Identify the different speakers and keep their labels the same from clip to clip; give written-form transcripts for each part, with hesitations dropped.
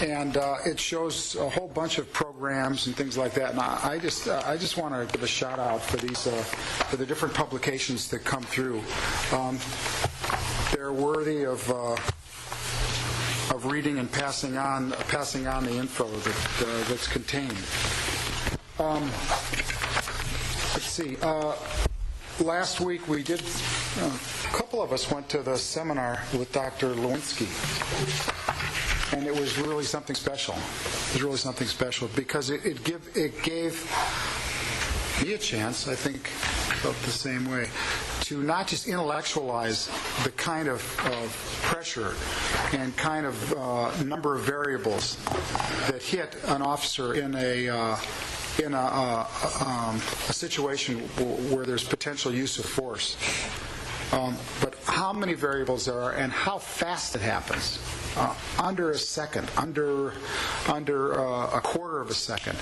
Speaker 1: And it shows a whole bunch of programs and things like that. And I just want to give a shout out for these for the different publications that come through. They're worthy of reading and passing on the info that's contained. Let's see. Last week we did. A couple of us went to the seminar with Dr. Lewinsky, and it was really something special. It was really something special because it gave me a chance, I think, felt the same way, to not just intellectualize the kind of pressure and kind of number of variables that hit an officer in a situation where there's potential use of force, but how many variables there are and how fast it happens. Under a second, under a quarter of a second.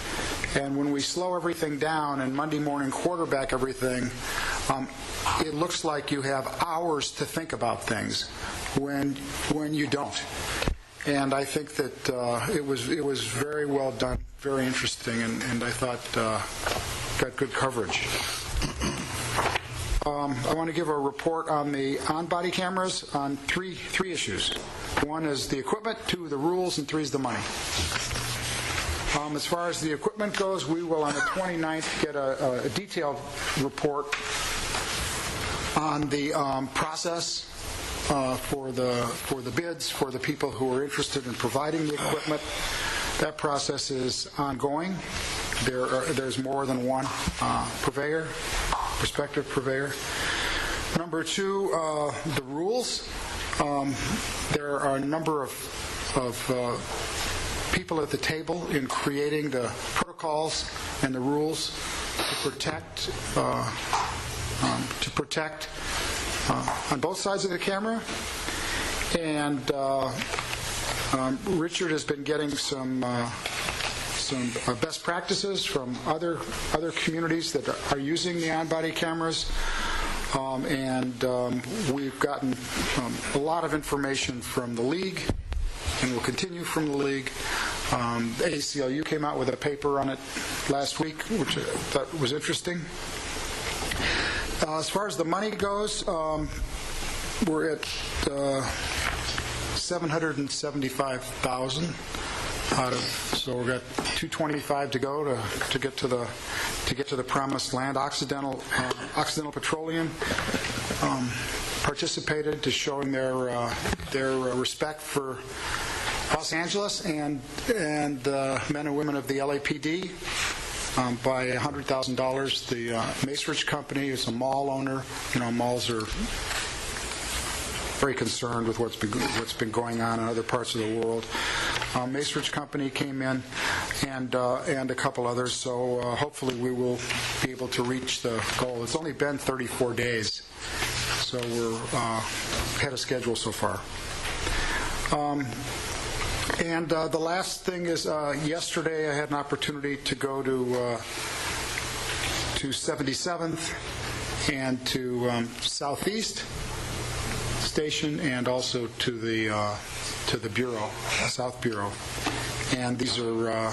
Speaker 1: And when we slow everything down and Monday morning quarterback everything, it looks like you have hours to think about things when you don't. And I think that it was very well done, very interesting, and I thought got good coverage. I want to give a report on the on-body cameras on three issues. One is the equipment, two the rules, and three is the money. As far as the equipment goes, we will on the 29th get a detailed report on the process for the bids for the people who are interested in providing the equipment. That process is ongoing. There's more than one prospective purveyor. Number two, the rules. There are a number of people at the table in creating the protocols and the rules to protect on both sides of the camera. And Richard has been getting some best practices from other communities that are using the on-body cameras. We've gotten a lot of information from the League, and will continue from the League. The ACLU came out with a paper on it last week, which I thought was interesting. As far as the money goes, we're at $775,000 out of, so we've got $225 to go to get to the promised land. Occidental Petroleum participated to showing their respect for Los Angeles and the men and women of the LAPD by $100,000. The Macerich Company is a mall owner. You know, malls are very concerned with what's been going on in other parts of the world. Macerich Company came in, and a couple others. So hopefully we will be able to reach the goal. It's only been 34 days, so we're ahead of schedule so far. The last thing is, yesterday I had an opportunity to go to 77th and to Southeast Station, and also to the Bureau, South Bureau. And these are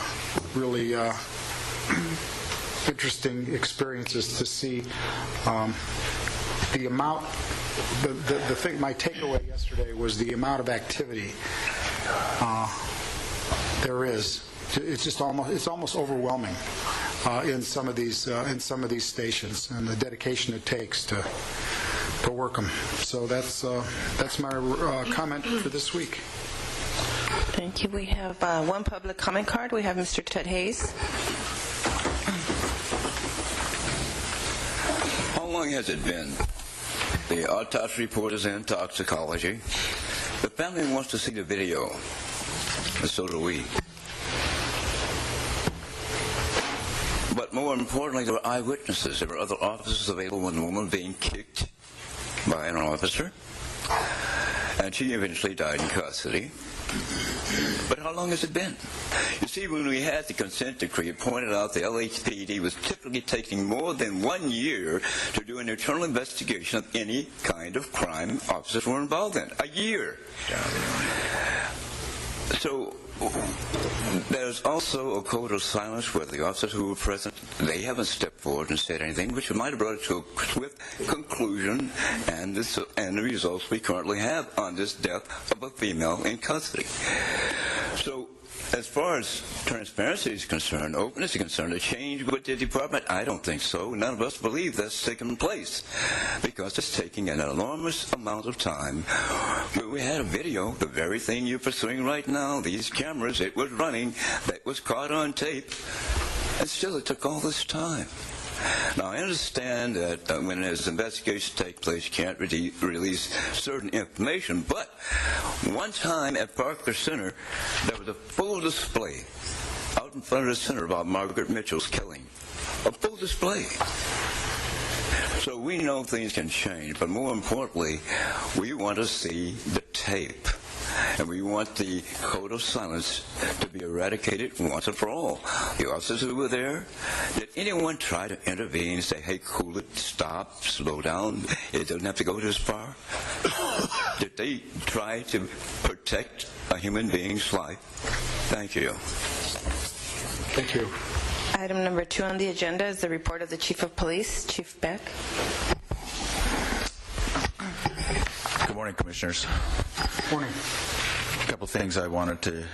Speaker 1: really interesting experiences to see the amount. The thing, my takeaway yesterday was the amount of activity there is. It's almost overwhelming in some of these stations, and the dedication it takes to work them. So that's my comment for this week.
Speaker 2: Thank you. We have one public comment card. We have Mr. Ted Hayes.
Speaker 3: How long has it been? The autopsy report is in toxicology. The family wants to see the video, and so do we. But more importantly, there were eyewitnesses. There were other officers available when the woman being kicked by an officer, and she eventually died in custody. But how long has it been? You see, when we had the consent decree, it pointed out the LAPD was typically taking more than 1 year to do an internal investigation of any kind of crime officers were involved in. A year. So there's also a code of silence where the officers who were present, they haven't stepped forward and said anything, which might have brought it to a swift conclusion and the results we currently have on this death of a female in custody. So as far as transparency is concerned, openness is concerned, a change with the department, I don't think so. None of us believe that's taken place because it's taking an enormous amount of time. We had a video, the very thing you're pursuing right now, these cameras, it was running, that was caught on tape, and still it took all this time. Now, I understand that when there's investigations take place, you can't release certain information, but one time at Parker Center, there was a full display out in front of the center about Margaret Mitchell's killing. A full display. So we know things can change, but more importantly, we want to see the tape. And we want the code of silence to be eradicated once and for all. The officers who were there, did anyone try to intervene and say, hey, cool it, stop, slow down, it doesn't have to go this far? Did they try to protect a human being's life? Thank you.
Speaker 1: Thank you.
Speaker 2: Item number 2 on the agenda is the report of the Chief of Police, Chief Beck.
Speaker 4: Good morning, Commissioners.
Speaker 1: Morning.
Speaker 4: A couple things I wanted to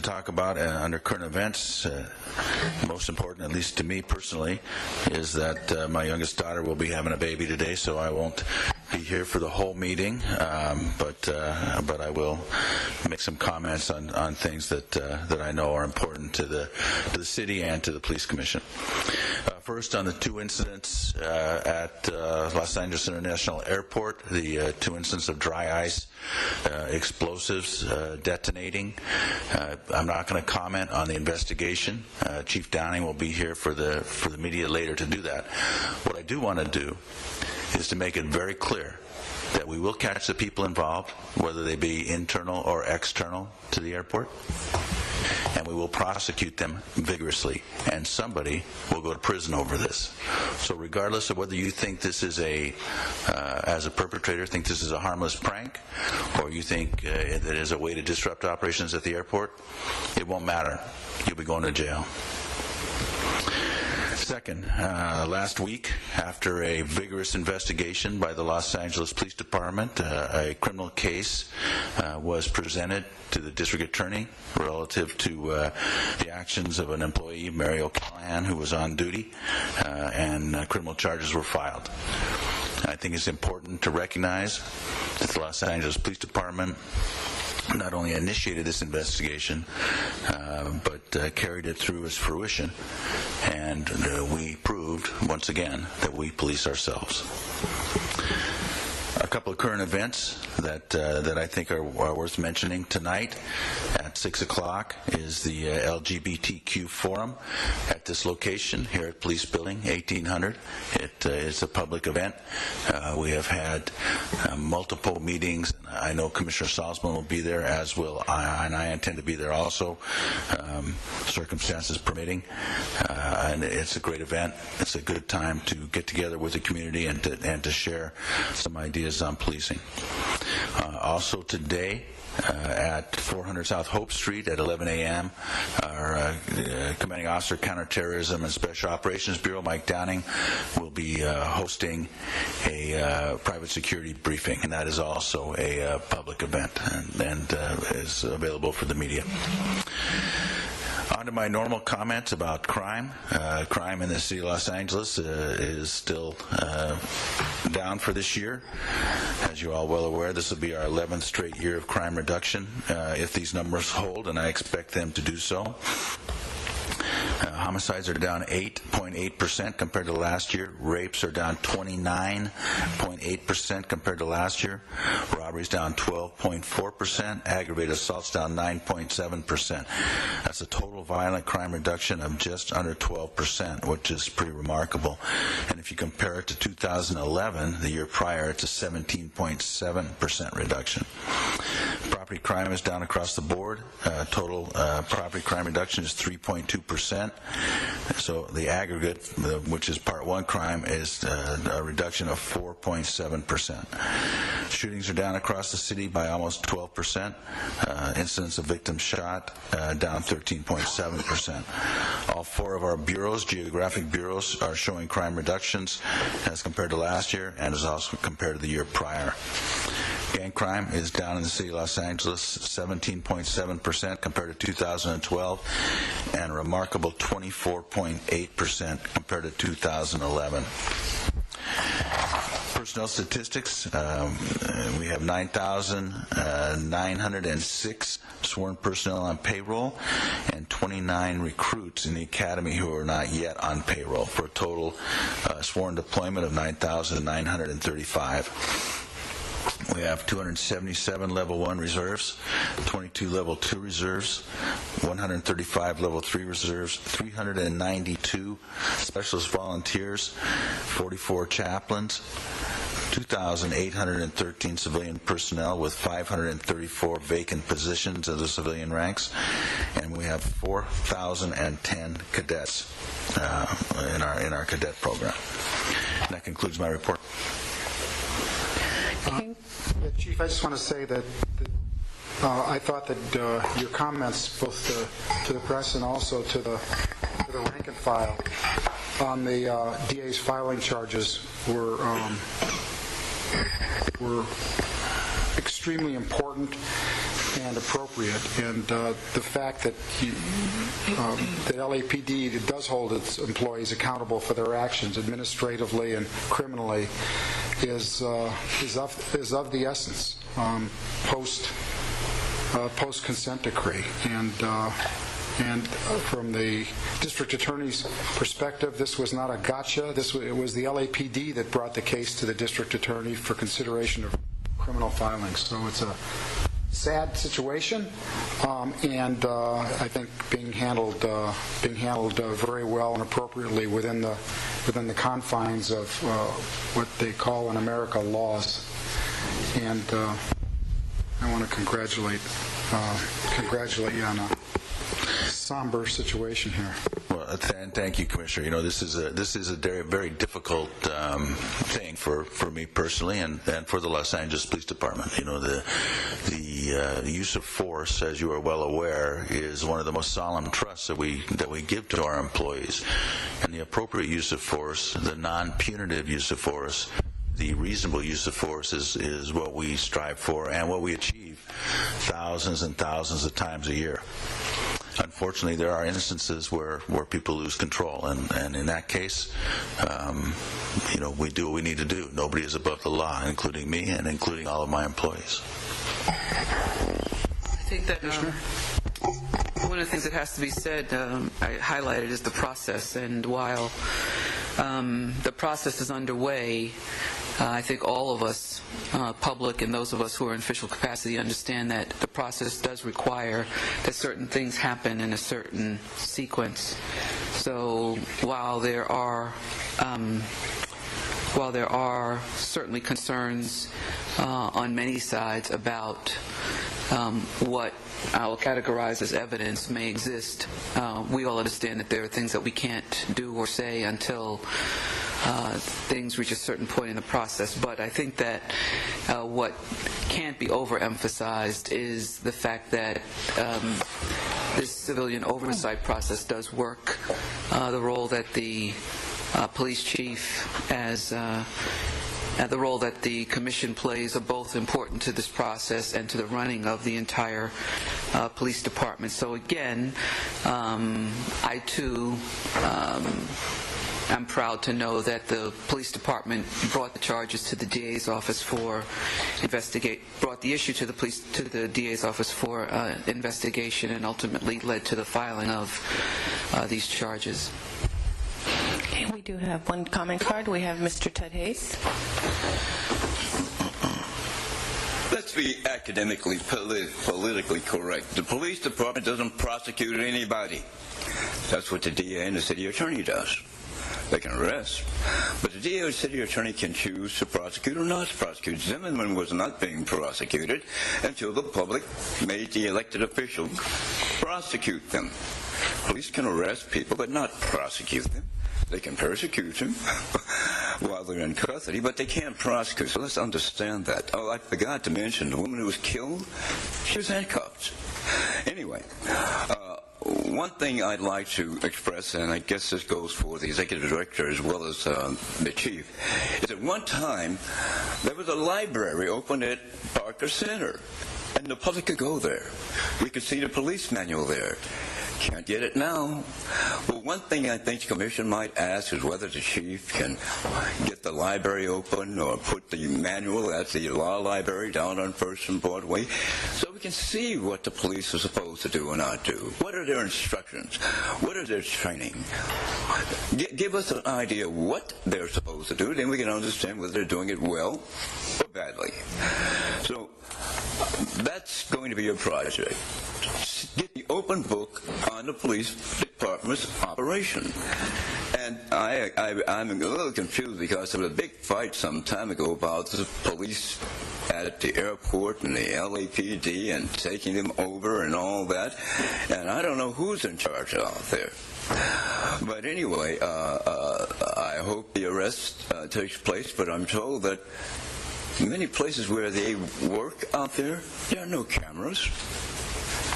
Speaker 4: talk about under current events. Most important, at least to me personally, is that my youngest daughter will be having a baby today, so I won't be here for the whole meeting, but I will make some comments on things that I know are important to the city and to the Police Commission. First, on the 2 incidents at Los Angeles International Airport, the 2 incidents of dry ice explosives detonating. I'm not going to comment on the investigation. Chief Downing will be here for the media later to do that. What I do want to do is to make it very clear that we will catch the people involved, whether they be internal or external to the airport, and we will prosecute them vigorously, and somebody will go to prison over this. So regardless of whether you think this is as a perpetrator, think this is a harmless prank, or you think it is a way to disrupt operations at the airport, it won't matter. You'll be going to jail. Second, last week, after a vigorous investigation by the Los Angeles Police Department, a criminal case was presented to the district attorney relative to the actions of an employee, Mary O'Callahan, who was on duty, and criminal charges were filed. I think it's important to recognize that the Los Angeles Police Department not only initiated this investigation, but carried it through its fruition, and we proved once again that we police ourselves. A couple of current events that I think are worth mentioning tonight. At 6 o'clock is the LGBTQ forum at this location here at Police Building 1800. It is a public event. We have had multiple meetings. I know Commissioner Salzman will be there, as will I, and I intend to be there also, circumstances permitting. And it's a great event. It's a good time to get together with the community and to share some ideas on policing. Also today, at 400 South Hope Street at 11 a.m., our Commanding Officer, Counterterrorism and Special Operations Bureau, Mike Downing, will be hosting a private security briefing, and that is also a public event and is available for the media. On to my normal comments about crime. Crime in the city of Los Angeles is still down for this year. As you're all well aware, this will be our 11th straight year of crime reduction if these numbers hold, and I expect them to do so. Homicides are down 8.8% compared to last year. Rapes are down 29.8% compared to last year. Robberies down 12.4%. Aggravated assaults down 9.7%. That's a total violent crime reduction of just under 12%, which is pretty remarkable. And if you compare it to 2011, the year prior, it's a 17.7% reduction. Property Property crime is down across the board. Total property crime reduction is 3.2%. So the aggregate, which is Part 1 crime, is a reduction of 4.7%. Shootings are down across the city by almost 12%. Incidents of victims shot down 13.7%. All four of our bureaus, geographic bureaus, are showing crime reductions as compared to last year and as also compared to the year prior. Gang crime is down in the city of Los Angeles 17.7% compared to 2012 and a remarkable 24.8% compared to 2011. Personnel statistics, we have 9,906 sworn personnel on payroll and 29 recruits in the academy who are not yet on payroll, for a total sworn deployment of 9,935. We have 277 Level 1 reserves, 22 Level 2 reserves, 135 Level 3 reserves, 392 specialist volunteers, 44 chaplains, 2,813 civilian personnel with 534 vacant positions of the civilian ranks, and we have 4,010 cadets in our cadet program. And that concludes my report.
Speaker 1: Chief, I just want to say that I thought that your comments, both to the press and also to the rank and file, on the DA's filing charges were extremely important and appropriate, and the fact that the LAPD does hold its employees accountable for their actions administratively and criminally is of the essence post consent decree, and from the district attorney's perspective, this was not a gotcha. It was the LAPD that brought the case to the district attorney for consideration of criminal filings. So it's a sad situation, and I think being handled very well and appropriately within the confines of what they call in America laws. And I want to congratulate you on a somber situation here.
Speaker 4: Well, thank you, Commissioner. You know, this is a very difficult thing for me personally, and for the Los Angeles Police Department. You know, the use of force, as you are well aware, is one of the most solemn trusts that we give to our employees. And the appropriate use of force, the non-punitive use of force, the reasonable use of force is what we strive for and what we achieve thousands and thousands of times a year. Unfortunately, there are instances where people lose control, and in that case, you know, we do what we need to do. Nobody is above the law, including me and including all of my employees.
Speaker 5: I think that one of the things that has to be said, I highlighted, is the process. And while the process is underway, I think all of us, public and those of us who are in official capacity, understand that the process does require that certain things happen in a certain sequence. So while there are certainly concerns on many sides about what I'll categorize as evidence may exist, we all understand that there are things that we can't do or say until things reach a certain point in the process. But I think that what can't be overemphasized is the fact that this civilian oversight process does work. The role that the police chief the role that the commission plays are both important to this process and to the running of the entire police department. So again, I too I'm proud to know that the police department brought the charges to the DA's office brought the issue to the DA's office for investigation, and ultimately led to the filing of these charges.
Speaker 2: Okay, we do have one comment card. We have Mr. Ted Hayes.
Speaker 3: Let's be academically, politically correct. The police department doesn't prosecute anybody. That's what the DA and the city attorney does. They can arrest. But the DA city attorney can choose to prosecute or not to prosecute. Zimmerman was not being prosecuted until the public made the elected official prosecute them. Police can arrest people but not prosecute them. They can persecute them while they're in custody, but they can't prosecute. So let's understand that. Oh, I forgot to mention the woman who was killed, she was handcuffed. Anyway, one thing I'd like to express, and I guess this goes for the executive director as well as the chief, is at one time there was a library open at Parker Center, and the public could go there. We could see the police manual there. Can't get it now. Well, one thing I think the commission might ask is whether the chief can get the library open or put the manual at the law library down on First and Broadway so we can see what the police are supposed to do or not do. What are their instructions? What are their training? Give us an idea of what they're supposed to do, then we can understand whether they're doing it well or badly. So that's going to be a project. Get the open book on the police department's operation. And I'm a little confused because there was a big fight some time ago about the police at the airport and the LAPD and taking them over and all that. And I don't know who's in charge out there. But anyway, I hope the arrest takes place, but I'm told that many places where they work out there are no cameras.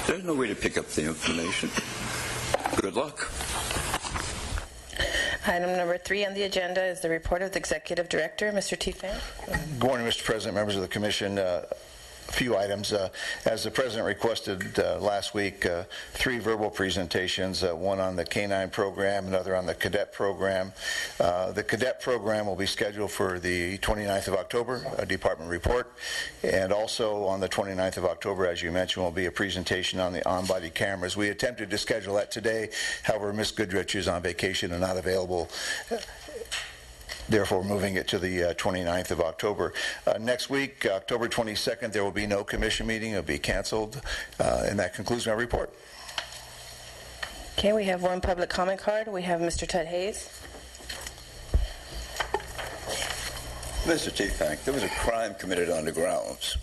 Speaker 3: There's no way to pick up the information. Good luck.
Speaker 2: Item number 3 on the agenda is the report of the Executive Director, Mr. T. Fan.
Speaker 6: Good morning, Mr. President, members of the Commission. A few items. As the President requested last week, 3 verbal presentations, one on the K-9 program, another on the cadet program. The cadet program will be scheduled for the 29th of October, a department report, and also on the 29th of October, as you mentioned, will be a presentation on the on-body cameras. We attempted to schedule that today, however, Ms. Goodrich is on vacation and not available. Therefore, moving it to the 29th of October. Next week, October 22nd, there will be no commission meeting. It will be canceled. And that concludes my report.
Speaker 2: Okay, we have one public comment card. We have Mr. Ted Hayes.
Speaker 3: Mr. Chief, there was a crime committed on the grounds.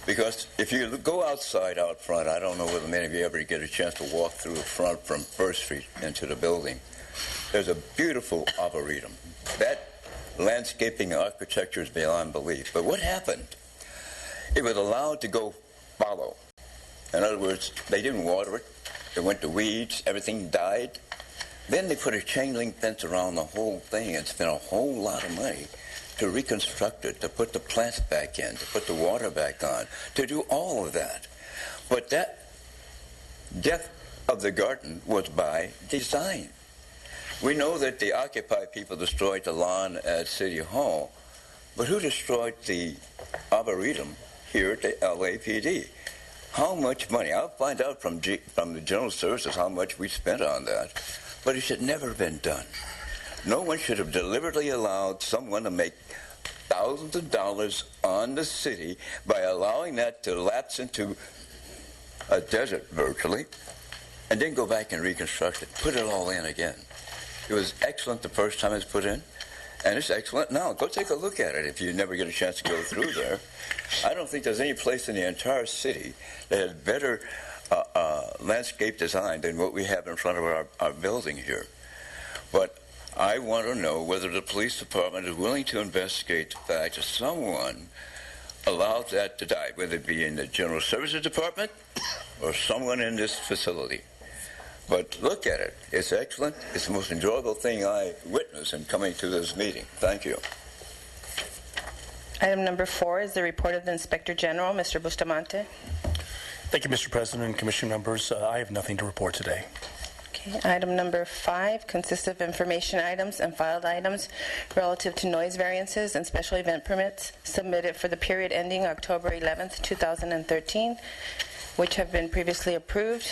Speaker 3: Because if you go outside out front, I don't know whether many of you ever get a chance to walk through the front from First Street into the building. There's a beautiful arboretum. That landscaping and architecture is beyond belief. But what happened? It was allowed to go fallow. In other words, they didn't water it. It went to weeds. Everything died. Then they put a chain link fence around the whole thing and spent a whole lot of money to reconstruct it, to put the plants back in, to put the water back on, to do all of that. But that death of the garden was by design. We know that the Occupy people destroyed the lawn at City Hall, but who destroyed the Arboretum here at the LAPD? How much money? I'll find out from the General Services how much we spent on that, but it should never have been done. No one should have deliberately allowed someone to make thousands of dollars on the city by allowing that to lapse into a desert virtually, and then go back and reconstruct it, put it all in again. It was excellent the first time it was put in, and it's excellent now. Go take a look at it if you never get a chance to go through there. I don't think there's any place in the entire city that has better landscape design than what we have in front of our building here. But I want to know whether the police department is willing to investigate the fact that someone allowed that to die, whether it be in the General Services Department or someone in this facility. But look at it. It's excellent. It's the most enjoyable thing I witnessed in coming to this meeting. Thank you.
Speaker 2: Item number 4 is the report of the Inspector General, Mr. Bustamante.
Speaker 7: Thank you, Mr. President and Commission members. I have nothing to report today.
Speaker 2: Okay. Item number 5 consists of information items and filed items relative to noise variances and special event permits submitted for the period ending October 11th, 2013. which have been previously approved.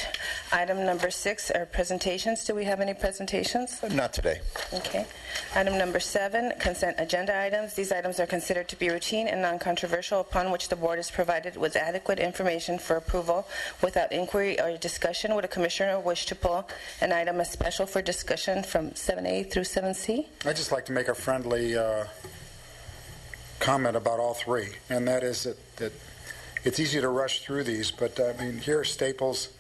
Speaker 2: Item number 6 are presentations. Do we have any presentations?
Speaker 6: Not today.
Speaker 2: Okay. Item number 7, consent agenda items. These items are considered to be routine and non-controversial, upon which the board is provided with adequate information for approval without inquiry or discussion. Would a commissioner wish to pull an item as special for discussion from 7A through 7C?
Speaker 1: I'd just like to make a friendly comment about all three, and that is that it's easy to rush through these, but I mean, here Staples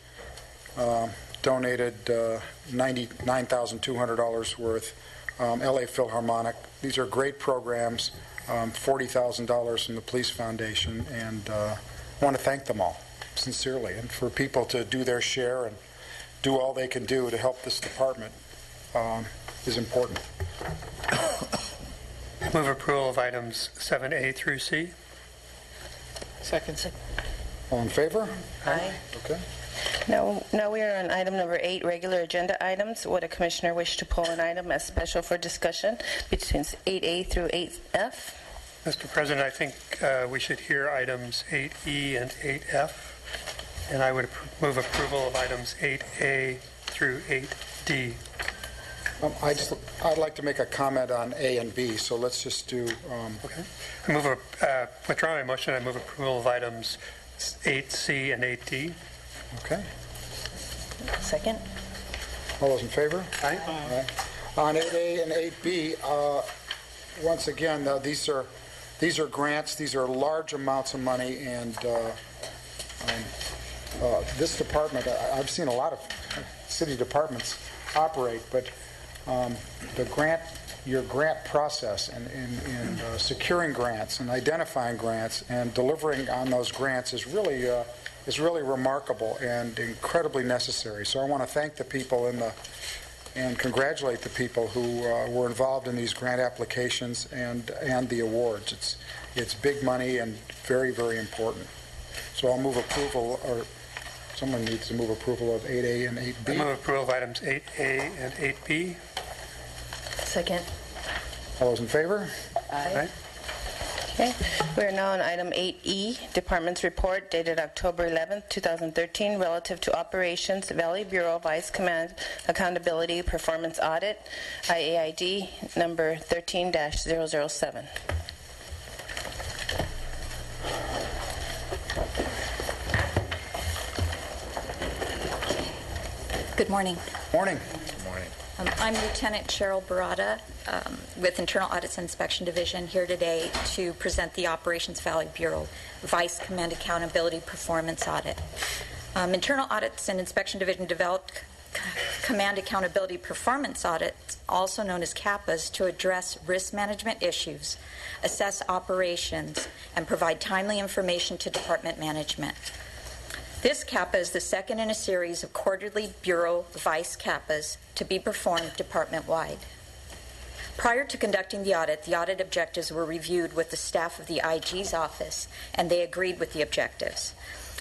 Speaker 1: donated $99,200 worth. LA Philharmonic, these are great programs, $40,000 from the Police Foundation, and I want to thank them all sincerely, and for people to do their share and do all they can do to help this department is important.
Speaker 7: Move approval of items 7A through C.
Speaker 5: Second.
Speaker 1: All in favor?
Speaker 2: Aye.
Speaker 1: Okay.
Speaker 2: Now we are on item number 8, regular agenda items. Would a commissioner wish to pull an item as special for discussion between 8A through 8F?
Speaker 7: Mr. President, I think we should hear items 8E and 8F, and I would move approval of items 8A through 8D.
Speaker 1: I'd like to make a comment on A and B, so let's just do...
Speaker 7: Okay. I withdraw my motion. I move approval of items 8C and 8D.
Speaker 1: Okay.
Speaker 2: Second.
Speaker 1: All those in favor?
Speaker 7: Aye.
Speaker 1: On 8A and 8B, once again, these are grants. These are large amounts of money, and this department, I've seen a lot of city departments operate, but your grant process and securing grants and identifying grants and delivering on those grants is really remarkable and incredibly necessary. So I want to thank the people and congratulate the people who were involved in these grant applications and the awards. It's big money and very, very important. So I'll move approval, or someone needs to move approval of 8A and 8B.
Speaker 7: I move approval of items 8A and 8B.
Speaker 2: Second.
Speaker 1: All those in favor?
Speaker 7: Aye.
Speaker 2: Okay. We are now on item 8E, Department's Report dated October 11, 2013, relative to Operations Valley Bureau Vice Command Accountability Performance Audit, IAID number 13-007.
Speaker 8: Good morning.
Speaker 1: Morning.
Speaker 8: I'm Lieutenant Cheryl Barada with Internal Audits and Inspection Division, here today to present the Operations Valley Bureau Vice Command Accountability Performance Audit. Internal Audits and Inspection Division developed Command Accountability Performance Audits, also known as CAPAs, to address risk management issues, assess operations, and provide timely information to department management. This CAPA is the second in a series of quarterly Bureau Vice CAPAs to be performed department-wide. Prior to conducting the audit objectives were reviewed with the staff of the IG's office, and they agreed with the objectives.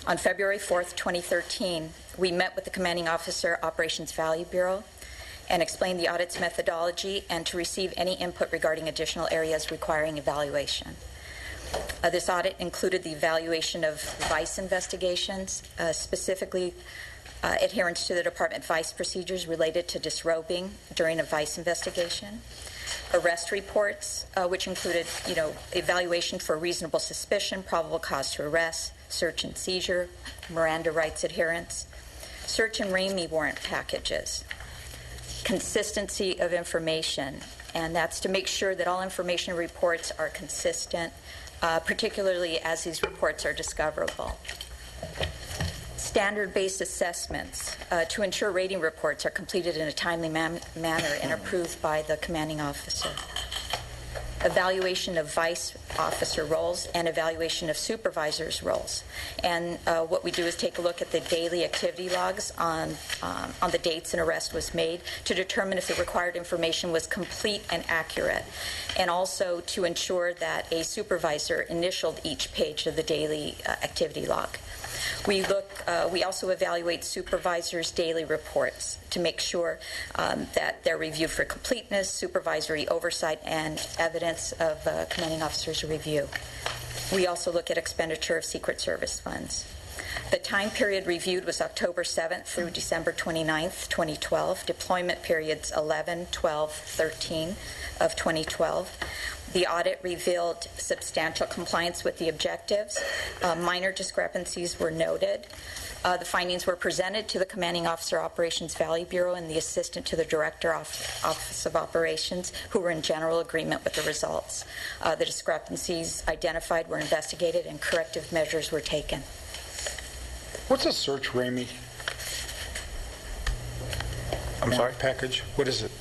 Speaker 8: On February 4th, 2013, we met with the Commanding Officer, Operations Valley Bureau, and explained the audit's methodology and to receive any input regarding additional areas requiring evaluation. This audit included the evaluation of vice investigations, specifically adherence to the department vice procedures related to disrobing during a vice investigation, arrest reports, which included, evaluation for reasonable suspicion, probable cause to arrest, search and seizure, Miranda rights adherence, search and RAMI warrant packages, consistency of information, and that's to make sure that all information reports are consistent, particularly as these reports are discoverable. Standard-based assessments to ensure rating reports are completed in a timely manner and approved by the commanding officer. Evaluation of vice officer roles and evaluation of supervisors' roles. And what we do is take a look at the daily activity logs on the dates an arrest was made to determine if the required information was complete and accurate, and also to ensure that a supervisor initialed each page of the daily activity log. We also evaluate supervisors' daily reports to make sure that they're reviewed for completeness, supervisory oversight, and evidence of commanding officer's review. We also look at expenditure of Secret Service funds. The time period reviewed was October 7th through December 29th, 2012. Deployment periods 11, 12, 13 of 2012. The audit revealed substantial compliance with the objectives. Minor discrepancies were noted. The findings were presented to the Commanding Officer Operations Valley Bureau and the Assistant to the Director Office of Operations, who were in general agreement with the results. The discrepancies identified were investigated and corrective measures were taken.
Speaker 1: What's a search RAMI?
Speaker 9: I'm sorry?
Speaker 1: Package? What is it?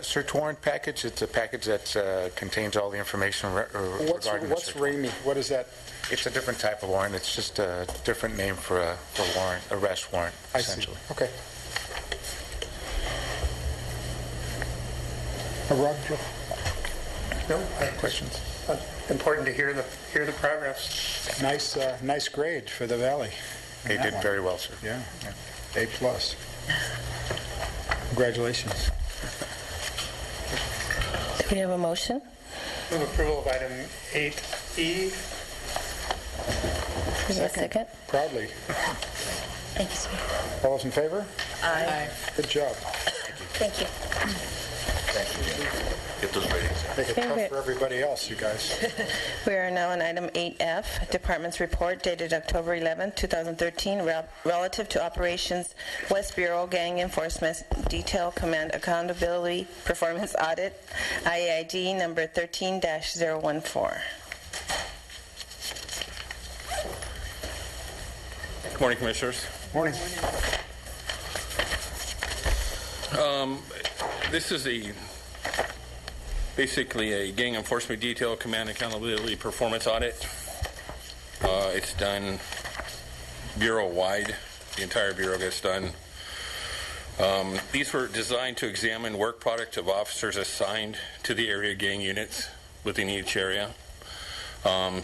Speaker 9: Search warrant package, it's a package that contains all the information regarding the
Speaker 1: What's
Speaker 9: search warrant.
Speaker 1: RAMI? What is that?
Speaker 9: It's a different type of warrant. It's just a different name for a warrant, arrest warrant,
Speaker 1: I see.
Speaker 9: essentially.
Speaker 1: Okay. Rob?
Speaker 7: No questions. Important to hear the progress.
Speaker 1: Nice grade for the Valley.
Speaker 9: They did very well, sir.
Speaker 1: Yeah. A+. Congratulations.
Speaker 2: Do we have a motion?
Speaker 7: Move approval of item 8E.
Speaker 2: Is there a second?
Speaker 1: Proudly.
Speaker 8: Thank you, sir.
Speaker 1: All those in favor?
Speaker 2: Aye.
Speaker 1: Good job.
Speaker 8: Thank you.
Speaker 4: Get those ratings.
Speaker 1: Make it tough for everybody else, you guys.
Speaker 2: We are now on item 8F, Department's Report dated October 11, 2013, relative to Operations West Bureau Gang Enforcement Detail Command Accountability Performance Audit, IAID number 13-014.
Speaker 10: Good morning, Commissioners.
Speaker 1: Morning.
Speaker 10: This is basically a gang enforcement detail command accountability performance audit. It's done bureau-wide. The entire bureau gets done. These were designed to examine work product of officers assigned to the area gang units within each area,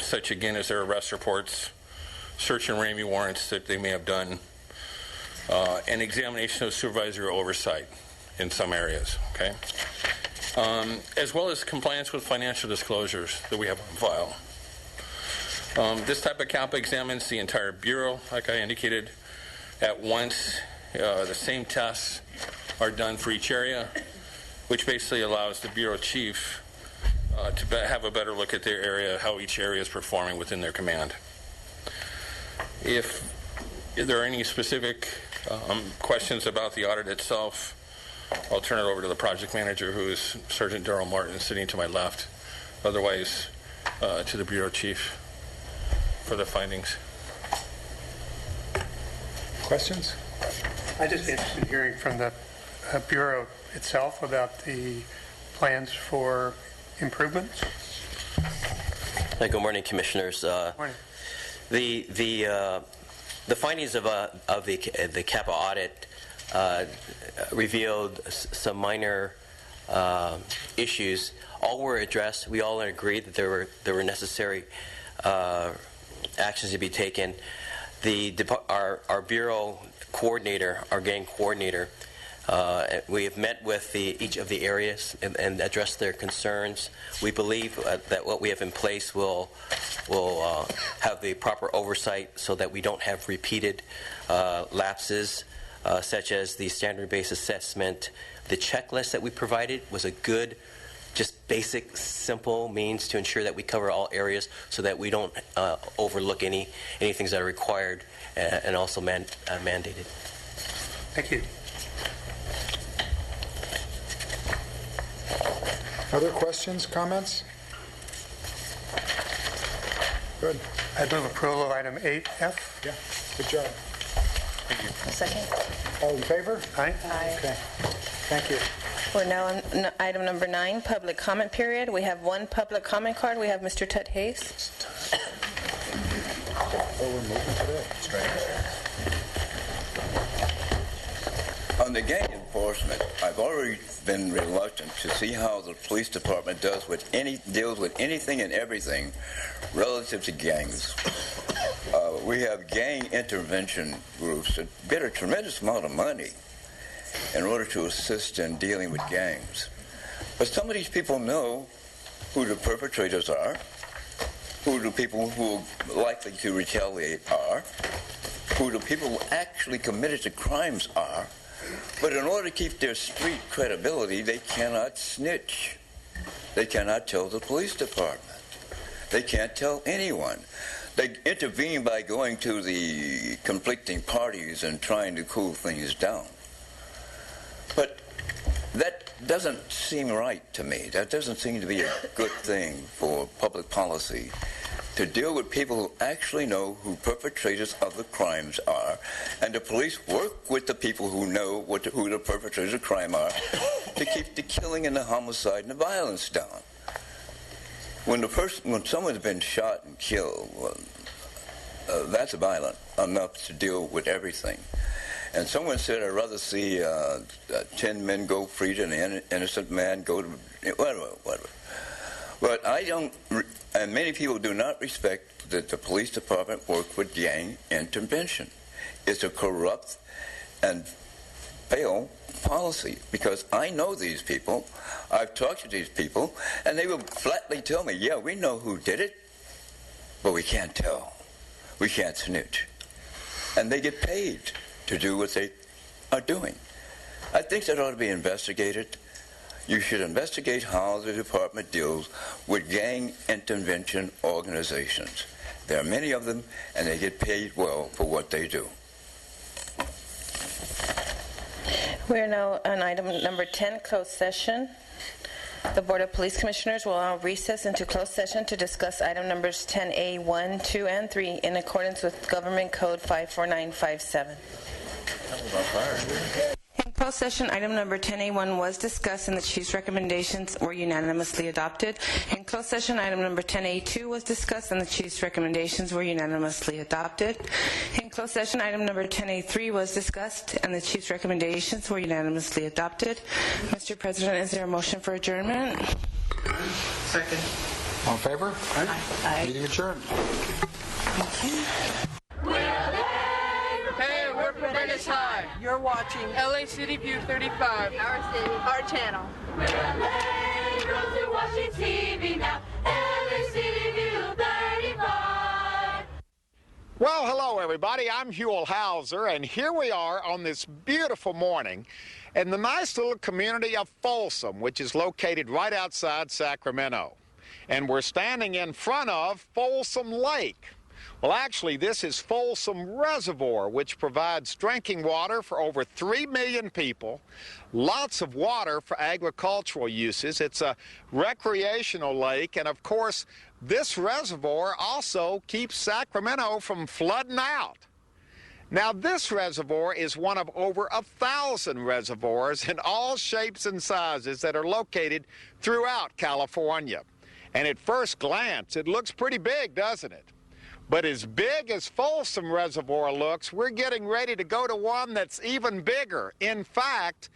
Speaker 10: such again as their arrest reports, search and RAMI warrants that they may have done, and examination of supervisory oversight in some areas, okay? As well as compliance with financial disclosures that we have on file. This type of CAPA examines the entire bureau, like I indicated, at once. The same tests are done for each area, which basically allows the bureau chief to have a better look at their area, how each area is performing within their command. If there are any specific questions about the audit itself, I'll turn it over to the project manager, who is Sergeant Darrell Martin, sitting to my left. Otherwise, to the bureau chief for the findings.
Speaker 1: Questions?
Speaker 7: I'd just be interested in hearing from the Bureau itself about the plans for improvements.
Speaker 11: Good morning, Commissioners.
Speaker 7: Morning.
Speaker 11: The findings of the CAPA audit revealed some minor issues. All were addressed. We all agreed that there were necessary actions to be taken. Our bureau coordinator, our gang coordinator, we have met with each of the areas and addressed their concerns. We believe that what we have in place will have the proper oversight so that we don't have repeated lapses, such as the standard-based assessment. The checklist that we provided was a good, just basic, simple means to ensure that we cover all areas so that we don't overlook any things that are required and also mandated.
Speaker 7: Thank you.
Speaker 1: Other questions, comments? Good.
Speaker 7: I'd move approval of item 8F.
Speaker 1: Yeah, good job.
Speaker 2: A second.
Speaker 1: All in favor?
Speaker 7: Aye.
Speaker 1: Okay. Thank you.
Speaker 2: We're now on item number 9, public comment period. We have one public comment card. We have Mr. Ted Hayes.
Speaker 1: Oh, we're moving today.
Speaker 3: On the gang enforcement, I've already been reluctant to see how the police department deals with anything and everything relative to gangs. We have gang intervention groups that get a tremendous amount of money in order to assist in dealing with gangs. But some of these people know who the perpetrators are, who the people who are likely to retaliate are, who the people who actually committed the crimes are, but in order to keep their street credibility, they cannot snitch. They cannot tell the police department. They can't tell anyone. They intervene by going to the conflicting parties and trying to cool things down. But that doesn't seem right to me. That doesn't seem to be a good thing for public policy, to deal with people who actually know who perpetrators of the crimes are, and the police work with the people who know who the perpetrators of crime are to keep the killing and the homicide and the violence down. When someone's been shot and killed, well, that's violent enough to deal with everything. And someone said, I'd rather see 10 men go free than an innocent man go to whatever. But I don't, and many people do not respect that the police department work with gang intervention. It's a corrupt and failed policy, because I know these people, I've talked to these people, and they will flatly tell me, yeah, we know who did it, but we can't tell. We can't snitch. And they get paid to do what they are doing. I think that ought to be investigated. You should investigate how the department deals with gang intervention organizations. There are many of them, and they get paid well for what they do.
Speaker 2: We are now on item number 10, closed session. The Board of Police Commissioners will now recess into closed session to discuss item numbers 10A, 1, 2, and 3 in accordance with Government Code 54957. In closed session, item number 10A1 was discussed and the Chief's recommendations were unanimously adopted. In closed session, item number 10A2 was discussed and the Chief's recommendations were unanimously adopted. In closed session, item number 10A3 was discussed and the Chief's recommendations were unanimously adopted. Mr. President, is there a motion for adjournment?
Speaker 1: Second. All in favor?
Speaker 2: Aye.
Speaker 1: Meeting adjourned.
Speaker 12: Hey, we're Prentice High. You're watching LA City View 35. Our city, our channel. We're LA, girls are watching TV now. LA City View 35.
Speaker 13: Well, hello, everybody. I'm Huell Hauser, and here we are on this beautiful morning in the nice little community of Folsom, which is located right outside Sacramento. And we're standing in front of Folsom Lake. Well, actually, this is Folsom Reservoir, which provides drinking water for over 3 million people, lots of water for agricultural uses. It's a recreational lake, and of course, this reservoir also keeps Sacramento from flooding out. Now, this reservoir is one of over 1,000 reservoirs in all shapes and sizes that are located throughout California. And at first glance, it looks pretty big, doesn't it? But as big as Folsom Reservoir looks, we're getting ready to go to one that's even bigger. In fact,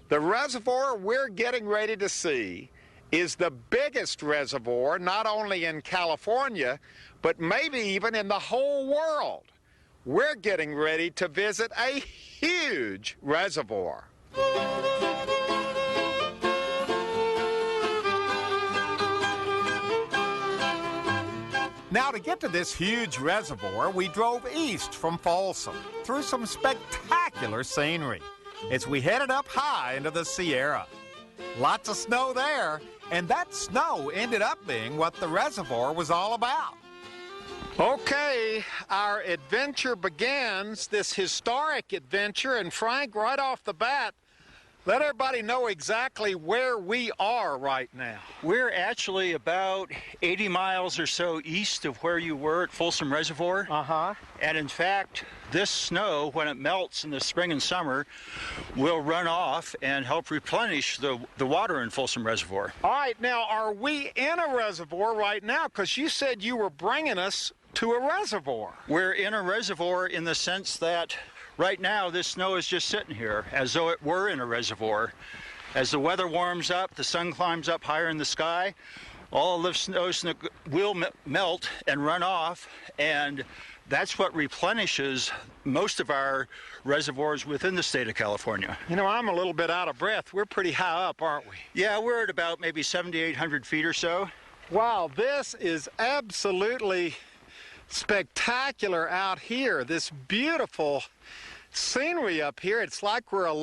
Speaker 13: the reservoir we're getting ready to see is the biggest reservoir, not only in California, but maybe even in the whole world. We're getting ready to visit a huge reservoir. Now, to get to this huge reservoir, we drove east from Folsom through some spectacular scenery as we headed up high into the Sierra. Lots of snow there, and that snow ended up being what the reservoir was all about. Okay, our adventure begins, this historic adventure, and Frank, right off the bat, let everybody know exactly where we are right now.
Speaker 14: We're actually about 80 miles or so east of where you were at Folsom Reservoir. And in fact, this snow, when it melts in the spring and summer, will run off and help replenish the water in Folsom Reservoir.
Speaker 13: All right, now, are we in a reservoir right now? Because you said you were bringing us to a reservoir.
Speaker 14: We're in a reservoir in the sense that right now, this snow is just sitting here as though it were in a reservoir. As the weather warms up, the sun climbs up higher in the sky, all of the snow will melt and run off, and that's what replenishes most of our reservoirs within the state of California.
Speaker 13: You know, I'm a little bit out of breath. We're pretty high up, aren't we?
Speaker 14: Yeah, we're at about maybe 7,800 feet or so.
Speaker 13: Wow, this is absolutely spectacular out here. This beautiful scenery up here. It's like we're